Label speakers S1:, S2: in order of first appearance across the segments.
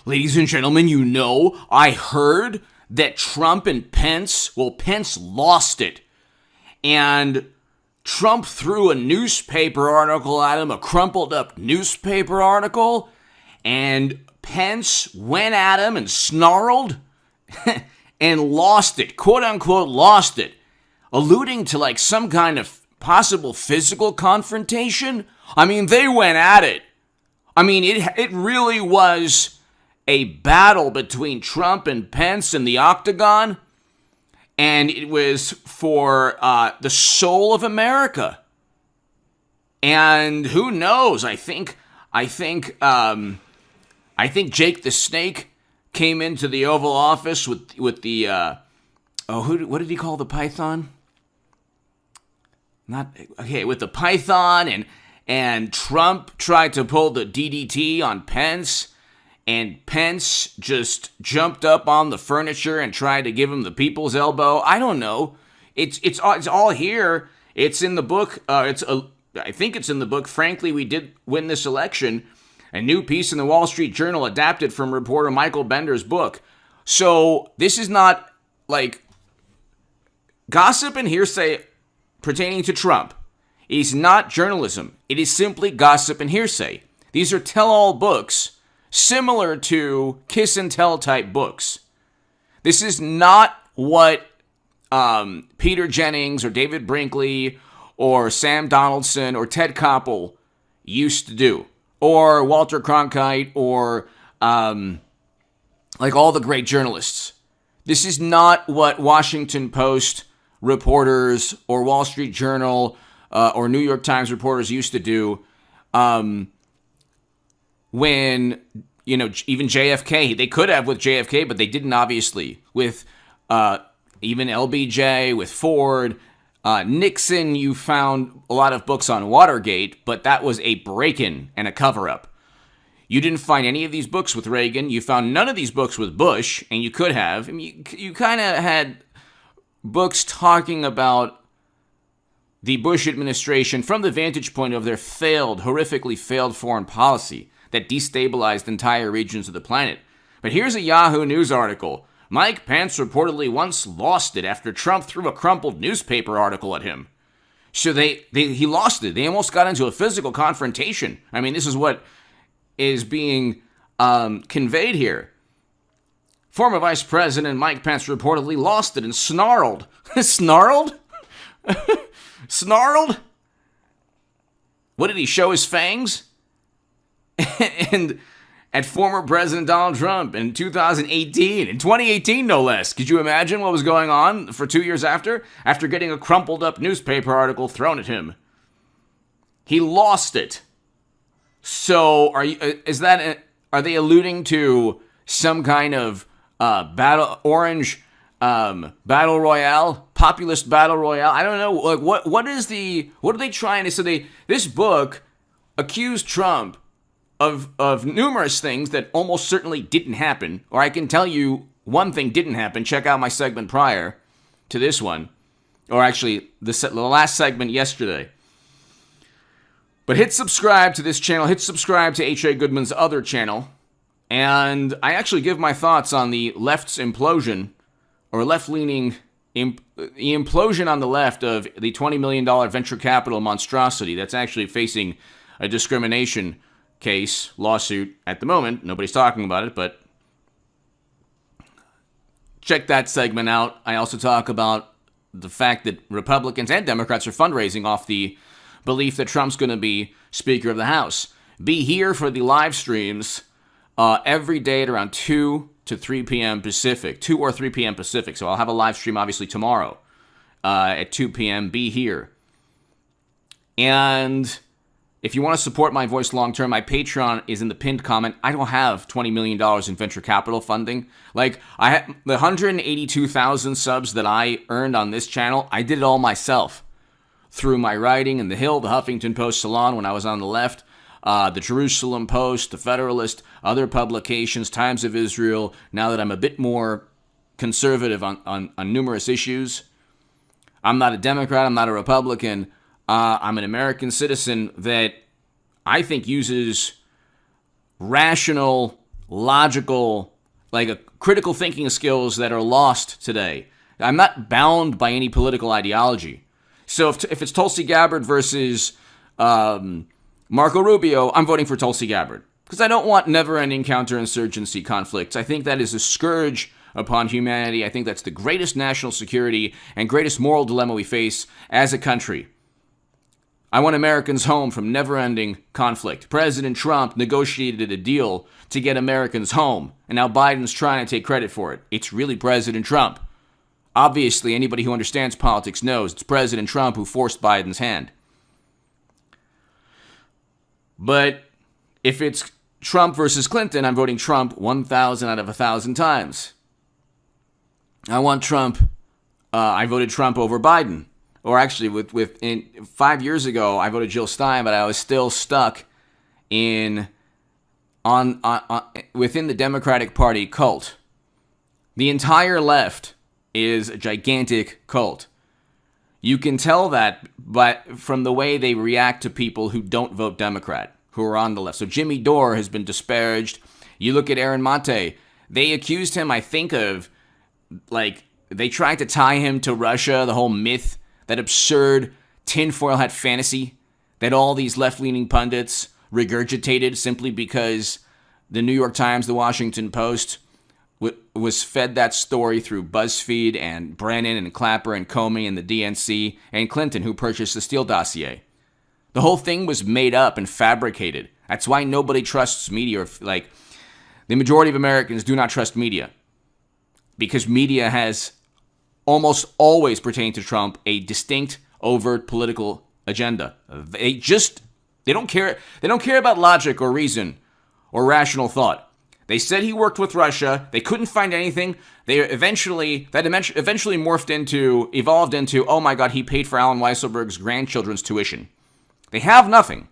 S1: ladies and gentlemen, I heard that Trump and Pence lost it. And Trump threw a newspaper article at him, a crumpled up newspaper article, and Pence went at him and snarled and lost it, quote unquote lost it, alluding to like some kind of possible physical confrontation. I mean, they went at it. I mean, it really was a battle between Trump and Pence in the octagon, and it was for the soul of America. And who knows? I think Jake the Snake came into the Oval Office with the what did he call the python? With the python, and Trump tried to pull the DDT on Pence, and Pence just jumped up on the furniture and tried to give him the people's elbow. I don't know. It's all here. It's in the book. I think it's in the book. Frankly, we did win this election. A new piece in the Wall Street Journal adapted from reporter Michael Bender's book. So this is not like gossip and hearsay pertaining to Trump. It is not journalism. It is simply gossip and hearsay. These are tell-all books similar to kiss and tell type books. This is not what Peter Jennings or David Brinkley or Sam Donaldson or Ted Koppel used to do. Or Walter Cronkite, or like all the great journalists. This is not what Washington Post reporters or Wall Street Journal or New York Times reporters used to do when, even JFK. They could have with JFK, but they didn't, obviously. With even LBJ, with Ford, Nixon, you found a lot of books on Watergate, but that was a break-in and a cover-up. You didn't find any of these books with Reagan. You found none of these books with Bush, and you could have. I mean, you kind of had books talking about the Bush administration from the vantage point of their horrifically failed foreign policy that destabilized entire regions of the planet. But here's a Yahoo News article. Mike Pence reportedly once lost it after Trump threw a crumpled newspaper article at him. So he lost it. They almost got into a physical confrontation. I mean, this is what is being conveyed here. Former Vice President Mike Pence reportedly lost it and snarled. Snarled? Snarled? What did he show his fangs? And at former President Donald Trump in 2018, in 2018 no less. Could you imagine what was going on for 2 years after getting a crumpled up newspaper article thrown at him? He lost it. So are they alluding to some kind of battle royale, populist battle royale? I don't know. Like what are they trying to say? This book accused Trump of numerous things that almost certainly didn't happen. Or I can tell you one thing didn't happen. Check out my segment prior to this one. Or actually, the last segment yesterday. But hit subscribe to this channel. Hit subscribe to H.A. Goodman's other channel. And I actually give my thoughts on the left's implosion, or left-leaning, the implosion on the left of the $20 million venture capital monstrosity that's actually facing a discrimination lawsuit at the moment. Nobody's talking about it, but check that segment out. I also talk about the fact that Republicans and Democrats are fundraising off the belief that Trump's going to be Speaker of the House. Be here for the live streams every day at around 2 to 3 p.m. Pacific, 2 or 3 p.m. Pacific. So I'll have a live stream obviously tomorrow at 2 p.m. Be here. And if you want to support my voice long term, my Patreon is in the pinned comment. I don't have $20 million in venture capital funding. Like, I had the 182,000 subs that I earned on this channel, I did it all myself through my writing in The Hill, the Huffington Post Salon when I was on the left, the Jerusalem Post, the Federalist, other publications, Times of Israel, now that I'm a bit more conservative on numerous issues. I'm not a Democrat, I'm not a Republican. I'm an American citizen that I think uses rational logical, like a critical thinking skills that are lost today. I'm not bound by any political ideology. So if it's Tulsi Gabbard versus Marco Rubio, I'm voting for Tulsi Gabbard because I don't want never-ending counterinsurgency conflicts. I think that is a scourge upon humanity. I think that's the greatest national security and greatest moral dilemma we face as a country. I want Americans home from never-ending conflict. President Trump negotiated a deal to get Americans home, and now Biden's trying to take credit for it. It's really President Trump. Obviously, anybody who understands politics knows it's President Trump who forced Biden's hand. But if it's Trump versus Clinton, I'm voting Trump 1,000 out of 1,000 times. I want Trump. I voted Trump over Biden. Or actually, in 5 years ago, I voted Jill Stein, but I was still stuck within the Democratic Party cult. The entire left is a gigantic cult. You can tell that from the way they react to people who don't vote Democrat, who are on the left. So Jimmy Dore has been disparaged. You look at Aaron Mate. They accused him, I think, of, they tried to tie him to Russia, the whole myth, that absurd tinfoil hat fantasy that all these left-leaning pundits regurgitated simply because the New York Times, the Washington Post, was fed that story through BuzzFeed and Brennan and Clapper and Comey and the DNC and Clinton, who purchased the Steele dossier. The whole thing was made up and fabricated. That's why nobody trusts media. The majority of Americans do not trust media because media has almost always pertaining to Trump a distinct, overt political agenda. They don't care. They don't care about logic or reason or rational thought. They said he worked with Russia. They couldn't find anything. Eventually evolved into, oh my God, he paid for Alan Weisselberg's grandchildren's tuition. They have nothing.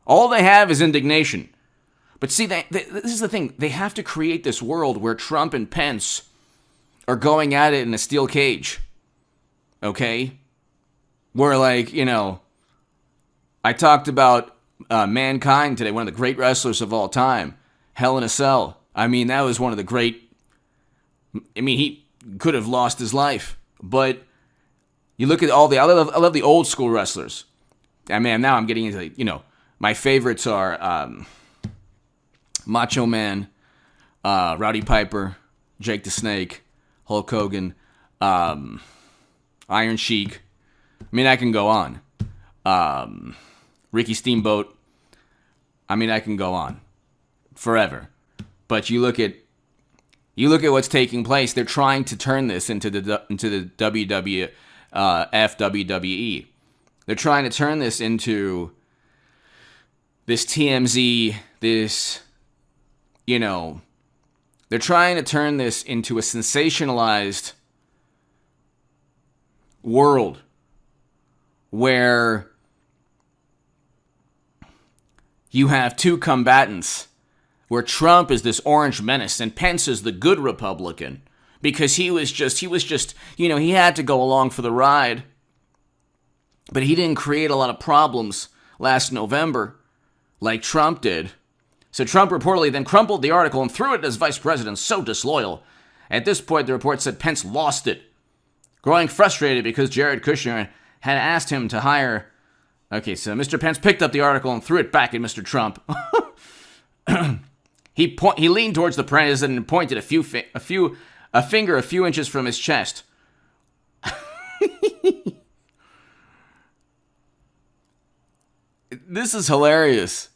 S1: All they have is indignation. But see, this is the thing. They have to create this world where Trump and Pence are going at it in a steel cage. Okay? Where, I talked about Mankind today, one of the great wrestlers of all time. Hell in a Cell. I mean, that was one of the great... he could have lost his life. But you look at I love the old school wrestlers. I mean, now I'm getting into, my favorites are Macho Man, Rowdy Piper, Jake the Snake, Hulk Hogan, Iron Sheik. I mean, I can go on. Ricky Steamboat. I mean, I can go on forever. But you look at what's taking place. They're trying to turn this into the WWE. They're trying to turn this into this TMZ, they're trying to turn this into a sensationalized world where you have two combatants, where Trump is this orange menace and Pence is the good Republican because he was just, he had to go along for the ride. But he didn't create a lot of problems last November like Trump did. So Trump reportedly then crumpled the article and threw it as vice president, so disloyal. At this point, the report said Pence lost it, growing frustrated because Jared Kushner had asked him to hire... Okay, so Mr. Pence picked up the article and threw it back at Mr. Trump. He leaned towards the president and pointed a finger a few inches from his chest. This is hilarious.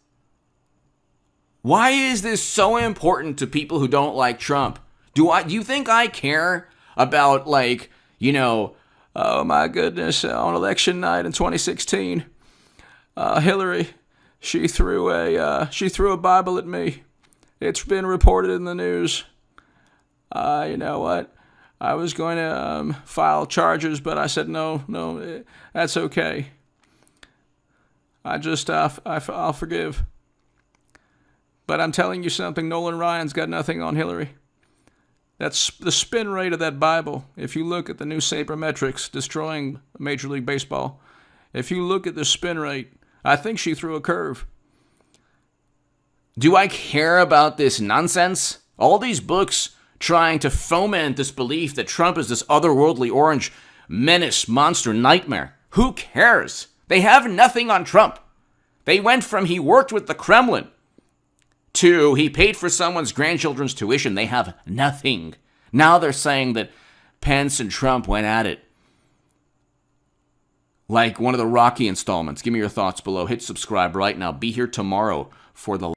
S1: Why is this so important to people who don't like Trump? Do you think I care about, oh my goodness, on election night in 2016, Hillary, she threw a Bible at me. It's been reported in the news. You know what? I was going to file charges, but I said no, that's okay. I'll forgive. But I'm telling you something, Nolan Ryan's got nothing on Hillary. That's the spin rate of that Bible. If you look at the new sabermetrics destroying Major League Baseball, if you look at the spin rate, I think she threw a curve. Do I care about this nonsense? All these books trying to foment this belief that Trump is this otherworldly orange menace, monster, nightmare. Who cares? They have nothing on Trump. They went from he worked with the Kremlin to he paid for someone's grandchildren's tuition. They have nothing. Now they're saying that Pence and Trump went at it like one of the Rocky installments. Give me your thoughts below. Hit subscribe right now. Be here tomorrow for the